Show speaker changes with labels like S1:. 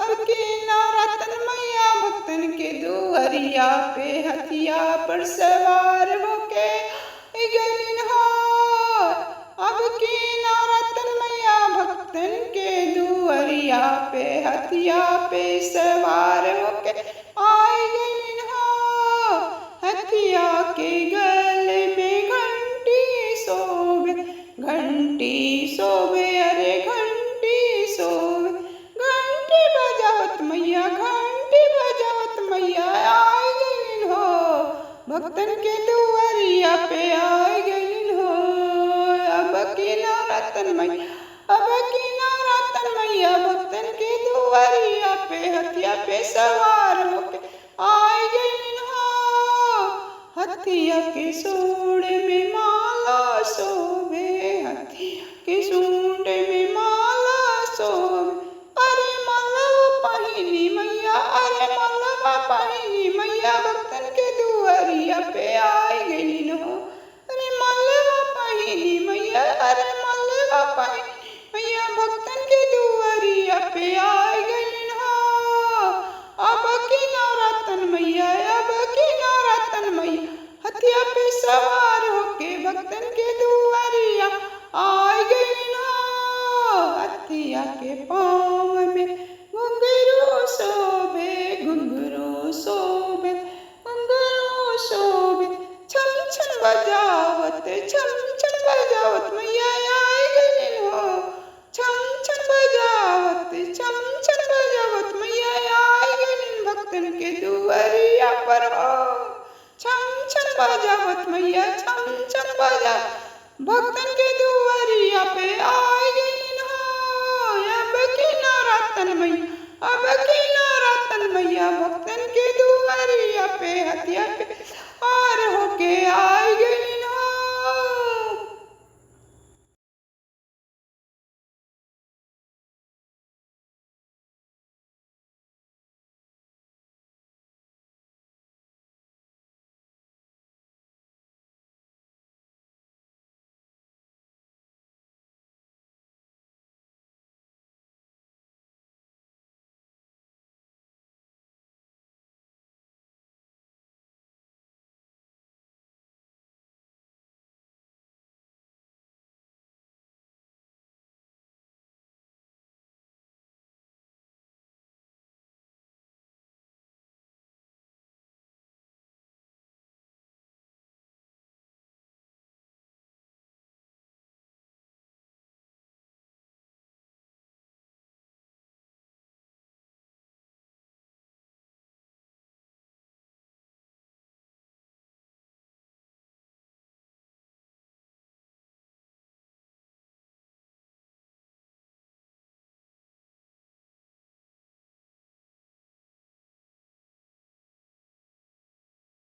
S1: अब के नवरातन मैया भक्तन के दुआरिया पे हथिया पर सवार होके गलिन हो। अब के नवरातन मैया भक्तन के दुआरिया पे हथिया पे सवार होके आए गलिन हो। हथिया के गले में घंटी शोभे, घंटी शोभे, अरे घंटी शोभे। घंटी बजावत मैया, घंटी बजावत मैया आए गलिन हो। भक्तन के दुआरिया पे आए गलिन हो। अब की नवरातन मैया, अब की नवरातन मैया भक्तन के दुआरिया पे हथिया पे सवार होके आए गलिन हो। हथिया के सूंड में माला शोभे, हथिया के सूंड में माला शोभे। अरे मलवा पहिनी मैया, अरे मलवा पहिनी मैया भक्तन के दुआरिया पे आए गलिन हो। अरे मलवा पहिनी मैया, अरे मलवा पहिनी मैया भक्तन के दुआरिया पे आए गलिन हो। अब की नवरातन मैया, अब की नवरातन मैया हथिया पे सवार होके भक्तन के दुआरिया आए गलिन हो। हथिया के पाँव में घुंघरू शोभे, घुंघरू शोभे, घुंघरू शोभे। छम छम बजावत, छम छम बजावत मैया आए गलिन हो। छम छम बजावत, छम छम बजावत मैया आए गलिन भक्तन के दुआरिया पर हो। छम छम बजावत मैया, छम छम बजा भक्तन के दुआरिया पे आए गलिन हो। अब की नवरातन मैया, अब की नवरातन मैया भक्तन के दुआरिया पे हथिया पे पार होके आए गलिन हो।